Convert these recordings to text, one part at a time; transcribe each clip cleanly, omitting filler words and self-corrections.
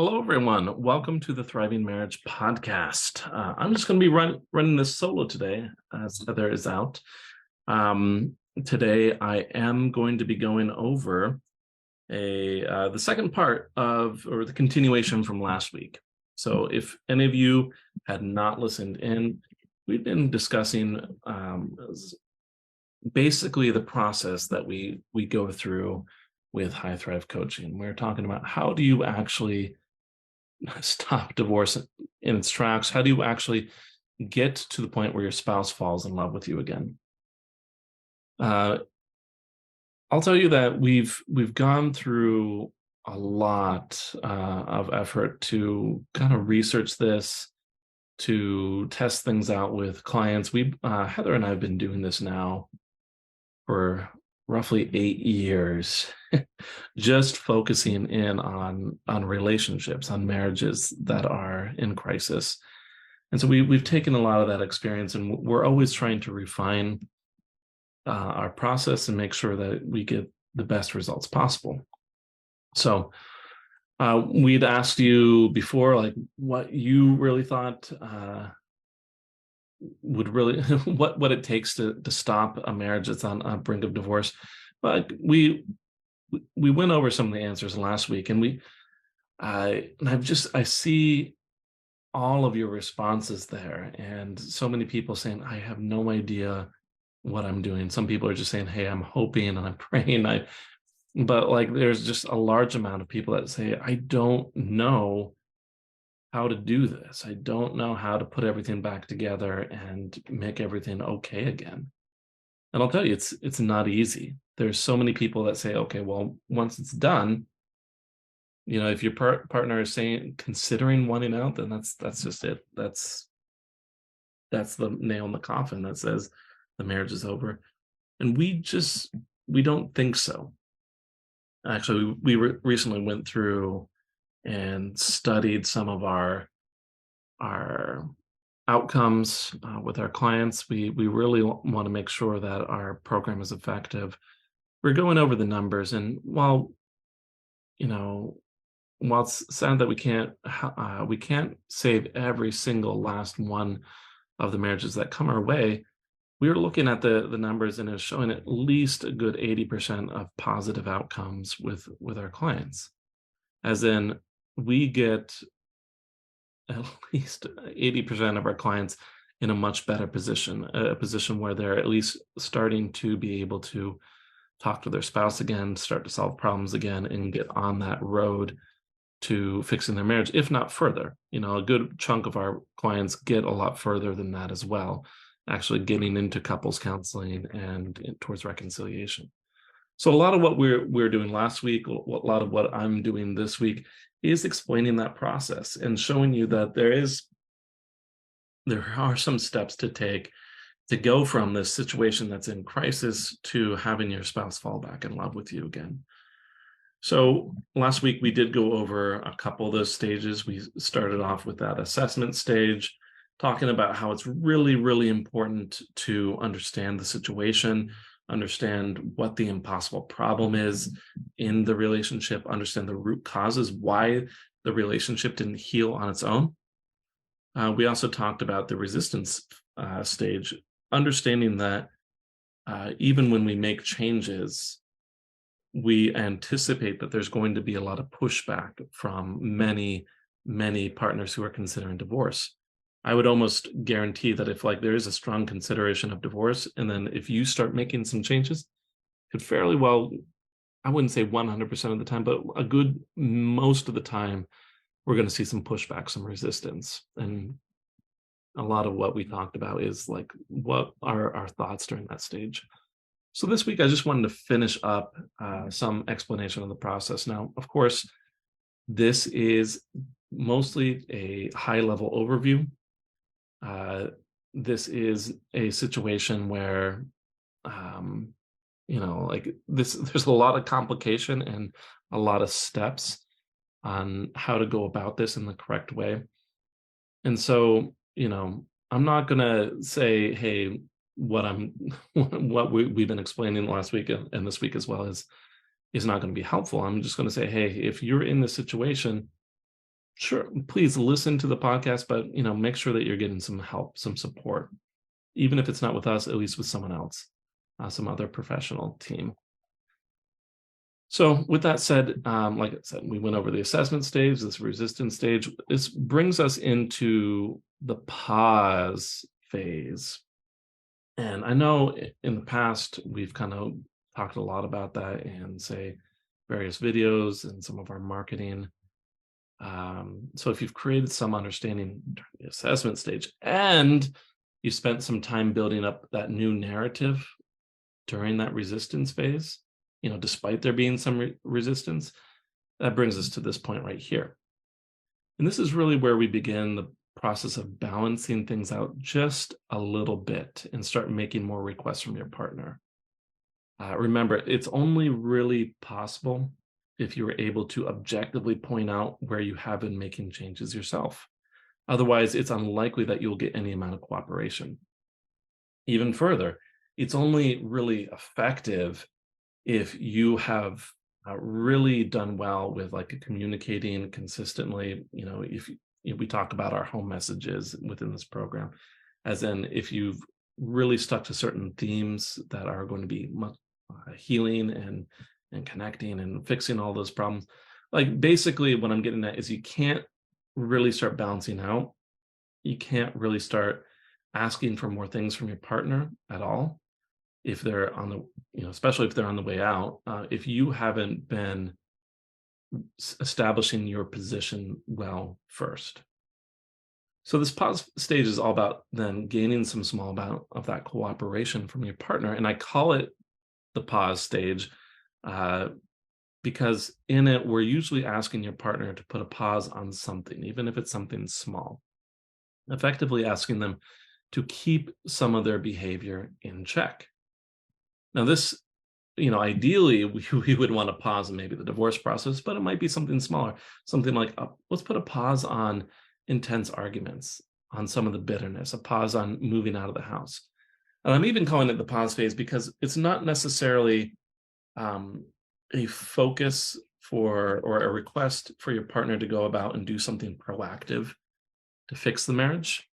Hello, everyone. Welcome to the Thriving Marriage Podcast. I'm just going to be running this solo today as Heather is out. Today, I am going to be going over the second part of, or the continuation from last week. So if any of you had not listened in, we've been discussing basically the process that we go through with High Thrive Coaching. We're talking about how do you actually stop divorce in its tracks? How do you actually get to the point where your spouse falls in love with you again? I'll tell you that we've gone through a lot of effort to kind of research this, to test things out with clients. We Heather and I have been doing this now for roughly 8 years, just focusing in on relationships, on marriages that are in crisis. And so we've taken a lot of that experience, and we're always trying to refine our process and make sure that we get the best results possible. So we'd asked you before, like, what you really thought would really what it takes to stop a marriage that's on a brink of divorce. But we went over some of the answers last week, and I see all of your responses there, and so many people saying, I have no idea what I'm doing. Some people are just saying, hey, I'm hoping and I'm praying. But like, there's just a large amount of people that say, I don't know how to do this. I don't know how to put everything back together and make everything okay again. And I'll tell you, it's not easy. There's so many people that say, okay, well, once it's done, if your partner is saying considering wanting out, then that's just it. That's the nail in the coffin that says the marriage is over. And we don't think so. Actually, we recently went through and studied some of our outcomes with our clients. We really want to make sure that our program is effective. We're going over the numbers, and while it's sad that we can't save every single last one of the marriages that come our way, we were looking at the numbers, and it's showing at least a good 80% of positive outcomes with our clients. As in, we get at least 80% of our clients in a much better position, a position where they're at least starting to be able to talk to their spouse again, start to solve problems again, and get on that road to fixing their marriage, if not further. A good chunk of our clients get a lot further than that as well, actually getting into couples counseling and towards reconciliation. So a lot of what we're doing last week, a lot of what I'm doing this week, is explaining that process and showing you that there are some steps to take to go from this situation that's in crisis to having your spouse fall back in love with you again. So last week we did go over a couple of those stages. We started off with that assessment stage, talking about how it's really, really important to understand the situation, understand what the impossible problem is in the relationship, understand the root causes, why the relationship didn't heal on its own. We also talked about the resistance stage, understanding that even when we make changes, we anticipate that there's going to be a lot of pushback from many, many partners who are considering divorce. I would almost guarantee that if there is a strong consideration of divorce, and then if you start making some changes, it fairly well, I wouldn't say 100% of the time, but a good most of the time, we're going to see some pushback, some resistance. And a lot of what we talked about is what are our thoughts during that stage. So this week, I just wanted to finish up some explanation of the process. Now, of course, this is mostly a high-level overview. This is a situation where, there's a lot of complication and a lot of steps on how to go about this in the correct way. And so, I'm not going to say, hey, what we've been explaining last week and this week as well is not going to be helpful. I'm just going to say, hey, if you're in this situation, Sure, please listen to the podcast, but make sure that you're getting some help, some support, even if it's not with us, at least with someone else, some other professional team. So with that said, like I said, we went over the assessment stage, this resistance stage. This brings us into the pause phase. And I know in the past, we've kind of talked a lot about that in, say, various videos and some of our marketing. So if you've created some understanding during the assessment stage and you spent some time building up that new narrative during that resistance phase, despite there being some resistance, that brings us to this point right here. And this is really where we begin the process of balancing things out just a little bit and start making more requests from your partner. Remember, it's only really possible if you were able to objectively point out where you have been making changes yourself. Otherwise, it's unlikely that you'll get any amount of cooperation. Even further, it's only really effective if you have really done well with like communicating consistently. If we talk about our home messages within this program, as in if you've really stuck to certain themes that are going to be healing and connecting and fixing all those problems. Like basically what I'm getting at is you can't really start balancing out. You can't really start asking for more things from your partner at all if they're on the, especially if they're on the way out, if you haven't been establishing your position well first. So this pause stage is all about then gaining some small amount of that cooperation from your partner. And I call it the pause stage because in it, we're usually asking your partner to put a pause on something, even if it's something small, effectively asking them to keep some of their behavior in check. Now, this, ideally, we would want to pause on maybe the divorce process, but it might be something smaller, something like, let's put a pause on intense arguments, on some of the bitterness, a pause on moving out of the house. And I'm even calling it the pause phase because it's not necessarily a focus for or a request for your partner to go about and do something proactive to fix the marriage.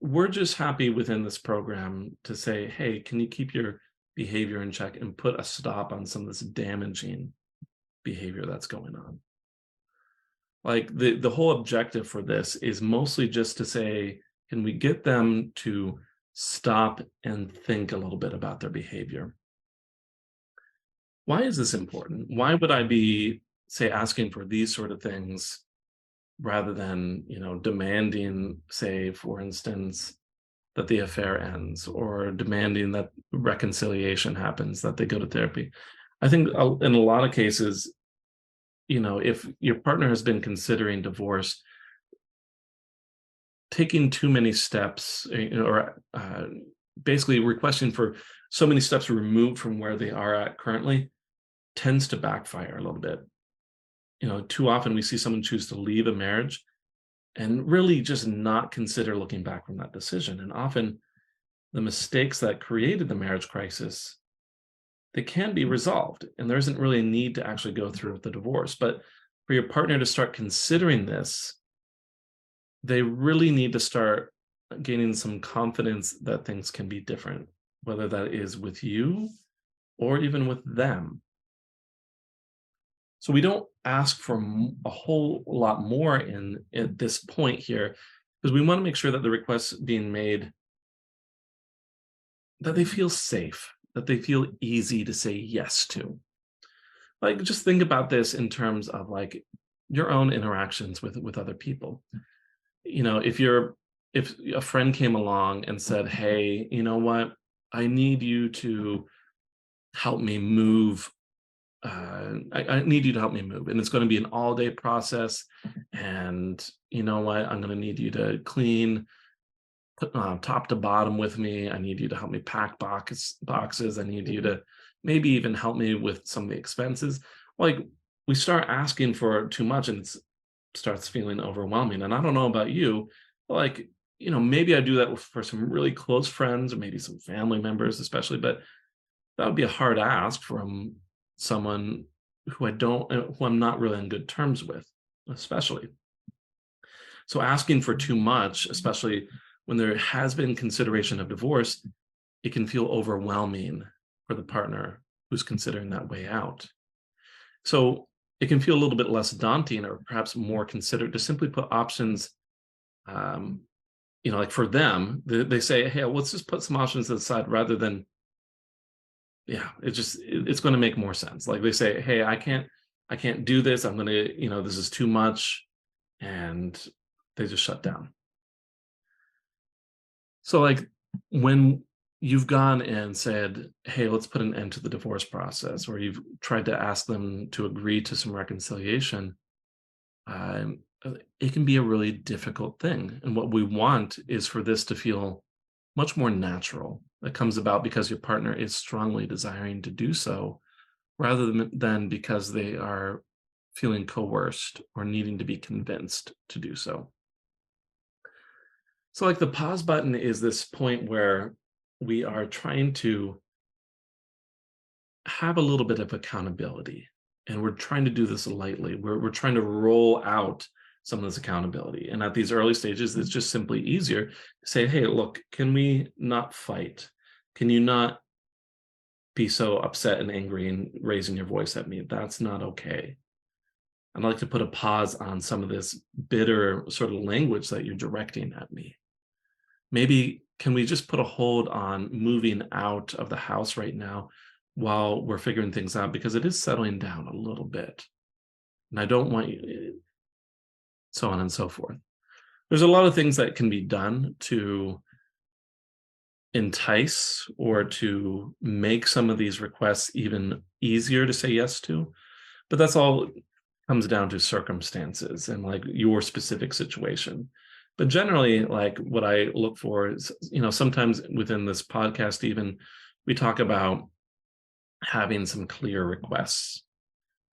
We're just happy within this program to say, hey, can you keep your behavior in check and put a stop on some of this damaging behavior that's going on? Like the whole objective for this is mostly just to say, can we get them to stop and think a little bit about their behavior? Why is this important? Why would I be, say, asking for these sort of things rather than, demanding, say, for instance, that the affair ends or demanding that reconciliation happens, that they go to therapy? I think in a lot of cases, if your partner has been considering divorce, taking too many steps, or basically requesting for so many steps removed from where they are at currently tends to backfire a little bit. Too often we see someone choose to leave a marriage and really just not consider looking back from that decision. And often the mistakes that created the marriage crisis, they can be resolved. And there isn't really a need to actually go through with the divorce. But for your partner to start considering this, they really need to start gaining some confidence that things can be different, whether that is with you or even with them. So we don't ask for a whole lot more at this point here, because we want to make sure that the requests being made, that they feel safe, that they feel easy to say yes to. Like, just think about this in terms of like your own interactions with other people. If a friend came along and said, hey, you know what, I need you to help me move. I need you to help me move, and it's going to be an all-day process. And you know what? I'm going to need you to clean top to bottom with me. I need you to help me pack boxes. I need you to maybe even help me with some of the expenses. Like, we start asking for too much, and it starts feeling overwhelming. And I don't know about you, like, maybe I do that for some really close friends or maybe some family members, especially, but that would be a hard ask from someone who I'm not really on good terms with. especially. So asking for too much, especially when there has been consideration of divorce, it can feel overwhelming for the partner who's considering that way out. So it can feel a little bit less daunting or perhaps more considered to simply put options, um, like for them, they say, hey, let's just put some options to the side rather than, yeah, it's going to make more sense. Like they say, hey, I can't do this. I'm going to, this is too much. And they just shut down. So like when you've gone and said, hey, let's put an end to the divorce process, or you've tried to ask them to agree to some reconciliation, um, it can be a really difficult thing. And what we want is for this to feel much more natural. That comes about because your partner is strongly desiring to do so, rather than because they are feeling coerced or needing to be convinced to do so. So, like the pause button is this point where we are trying to have a little bit of accountability, and we're trying to do this lightly. We're trying to roll out some of this accountability. And at these early stages, it's just simply easier to say, hey, look, can we not fight? Can you not be so upset and angry and raising your voice at me? That's not okay. I'd like to put a pause on some of this bitter sort of language that you're directing at me. Maybe can we just put a hold on moving out of the house right now while we're figuring things out, because it is settling down a little bit. And I don't want you, so on and so forth. There's a lot of things that can be done to entice or to make some of these requests even easier to say yes to. But that's all comes down to circumstances and like your specific situation. But generally, like what I look for is, sometimes within this podcast, even we talk about having some clear requests.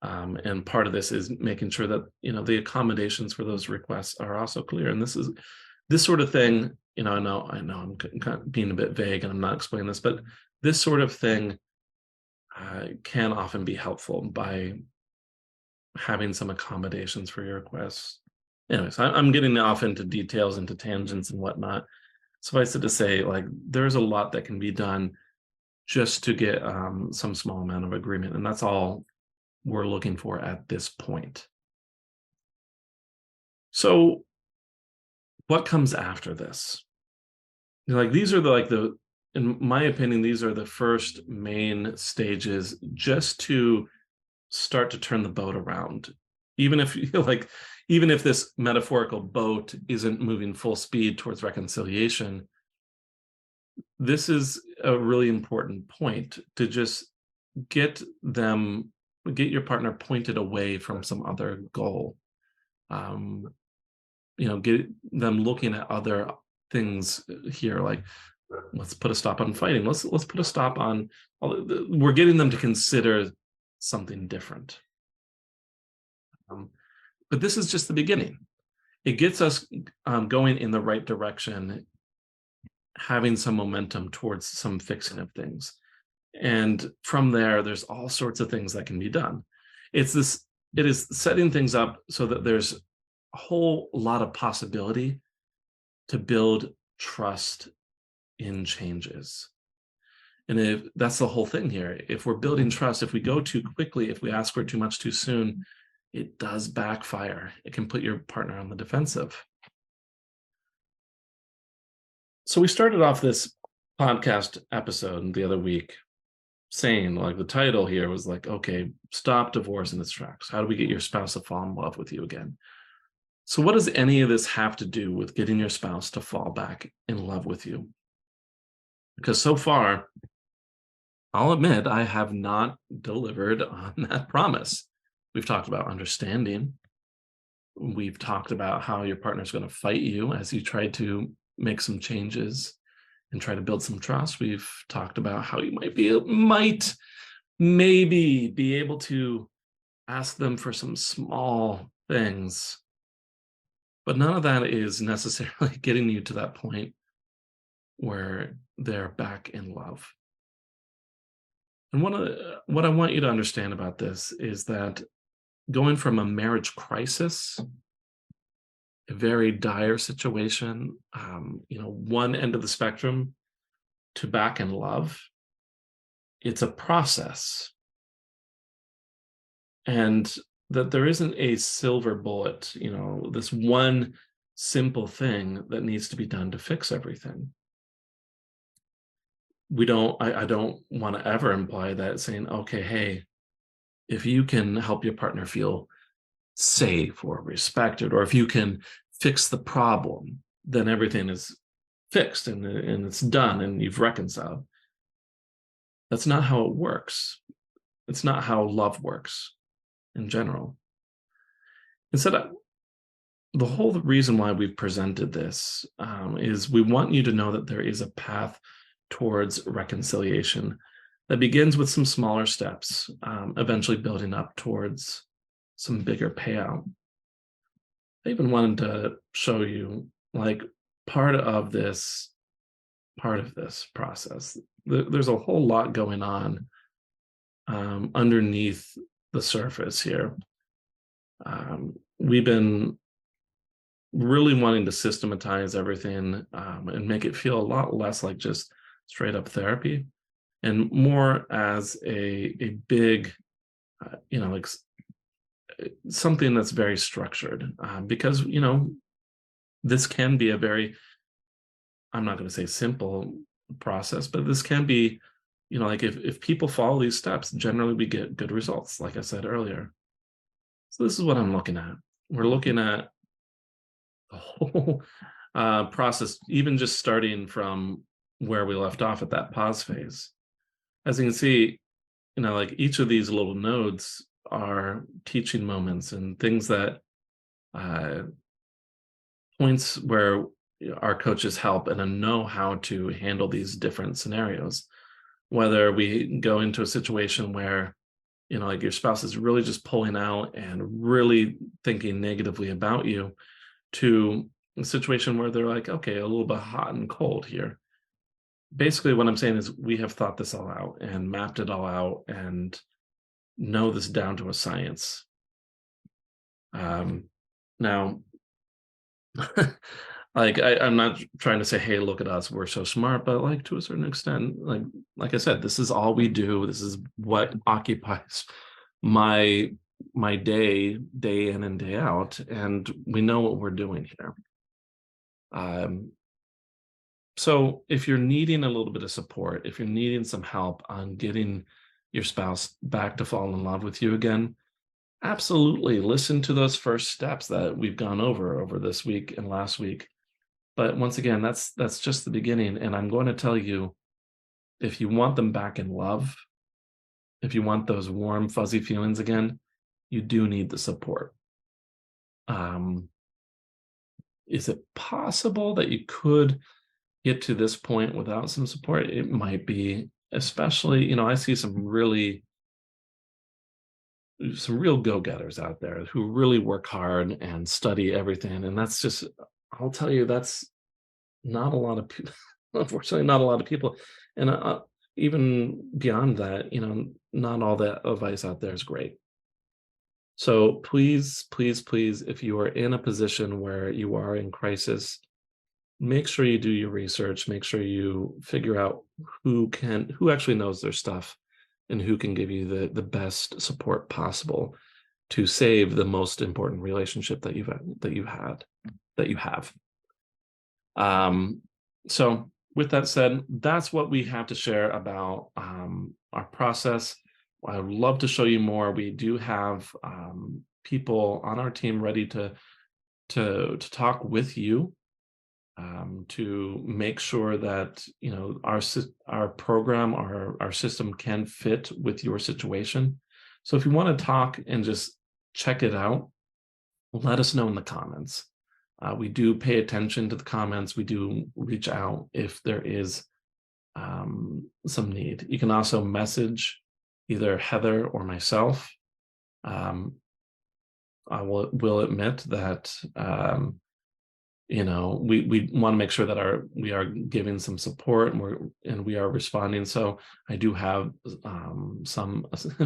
And part of this is making sure that, the accommodations for those requests are also clear. And this sort of thing, I know I'm kind of being a bit vague and I'm not explaining this, but this sort of thing can often be helpful by having some accommodations for your requests. Anyways, I'm getting off into details, into tangents and whatnot. Suffice it to say, like, there's a lot that can be done just to get some small amount of agreement. And that's all we're looking for at this point. So what comes after this? Like, these are in my opinion, these are the first main stages just to start to turn the boat around. Even if even if this metaphorical boat isn't moving full speed towards reconciliation, this is a really important point to just get your partner pointed away from some other goal. Get them looking at other things here, like, let's put a stop on fighting. Let's put a stop on we're getting them to consider something different. But this is just the beginning. It gets us going in the right direction, having some momentum towards some fixing of things. And from there, there's all sorts of things that can be done. It is setting things up so that there's a whole lot of possibility to build trust in changes. And if that's the whole thing here, if we're building trust, if we go too quickly, if we ask for too much too soon, it does backfire. It can put your partner on the defensive. So we started off this podcast episode the other week saying, like, the title here was like, okay, stop divorce in its tracks. How do we get your spouse to fall in love with you again? So what does any of this have to do with getting your spouse to fall back in love with you? Because so far, I'll admit, I have not delivered on that promise. We've talked about understanding. We've talked about how your partner's going to fight you as you try to make some changes and try to build some trust. We've talked about how you might maybe be able to ask them for some small things, but none of that is necessarily getting you to that point where they're back in love. And what I want you to understand about this is that going from a marriage crisis, a very dire situation, one end of the spectrum, to back in love, it's a process. And that there isn't a silver bullet, this one simple thing that needs to be done to fix everything. I don't want to ever imply that, saying, okay, hey, if you can help your partner feel safe or respected, or if you can fix the problem, then everything is fixed and it's done and you've reconciled. That's not how it works. It's not how love works in general. Instead, the whole reason why we've presented this is we want you to know that there is a path towards reconciliation that begins with some smaller steps, eventually building up towards some bigger payout. I even wanted to show you, like, part of this process. There's a whole lot going on underneath the surface here. We've been really wanting to systematize everything and make it feel a lot less like just straight up therapy, and more as a big, like something that's very structured, because, this can be a very, I'm not going to say simple process, but this can be, like if people follow these steps, generally we get good results, like I said earlier. So this is what I'm looking at. We're looking at the whole process, even just starting from where we left off at that pause phase. As you can see, like each of these little nodes are teaching moments and things that points where our coaches help and know how to handle these different scenarios. Whether we go into a situation where, like your spouse is really just pulling out and really thinking negatively about you, to a situation where they're like, okay, a little bit hot and cold here. Basically, what I'm saying is we have thought this all out and mapped it all out and know this down to a science. Now, like I'm not trying to say, hey, look at us, we're so smart, but like to a certain extent, like I said, this is all we do. This is what occupies my day in and day out, and we know what we're doing here. So if you're needing a little bit of support, if you're needing some help on getting your spouse back to fall in love with you again, absolutely listen to those first steps that we've gone over this week and last week. But once again, that's just the beginning. And I'm going to tell you, if you want them back in love, if you want those warm, fuzzy feelings again, you do need the support. Is it possible that you could get to this point without some support? It might be, especially, I see some real go-getters out there who really work hard and study everything. And that's just, I'll tell you, that's not a lot of people, unfortunately, not a lot of people. And even beyond that, not all that advice out there is great. So please, please, please, if you are in a position where you are in crisis, make sure you do your research, make sure you figure out who actually knows their stuff and who can give you the best support possible to save the most important relationship that you have. So with that said, that's what we have to share about our process. I would love to show you more. We do have people on our team ready to talk with you, to make sure that our program, our system can fit with your situation. So if you want to talk and just check it out, let us know in the comments. We do pay attention to the comments. We do reach out if there is some need. You can also message either Heather or myself. I will admit that we want to make sure that we are giving some support and we are responding. So I do have some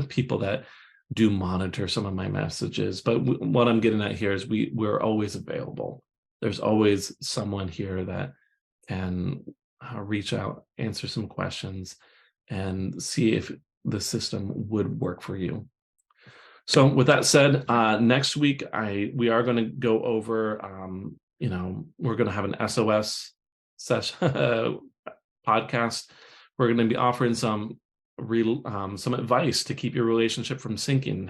people that do monitor some of my messages. But what I'm getting at here is we're always available. There's always someone here that can reach out, answer some questions, and see if the system would work for you. So with that said, next week we are going to go over, we're going to have an SOS session podcast. We're going to be offering some advice to keep your relationship from sinking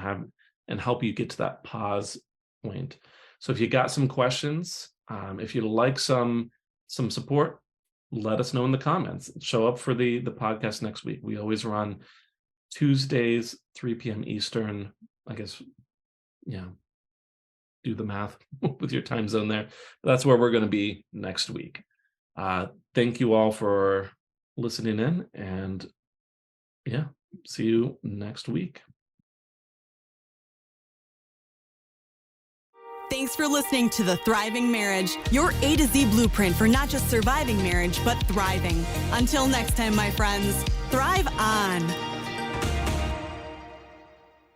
and help you get to that pause point. So if you got some questions, if you'd like some support, let us know in the comments. Show up for the podcast next week. We always run Tuesdays, 3 p.m. Eastern. I guess, do the math with your time zone there. That's where we're going to be next week. Thank you all for listening in, and see you next week. Thanks for listening to The Thriving Marriage, your A to Z blueprint for not just surviving marriage, but thriving. Until next time, my friends, thrive on.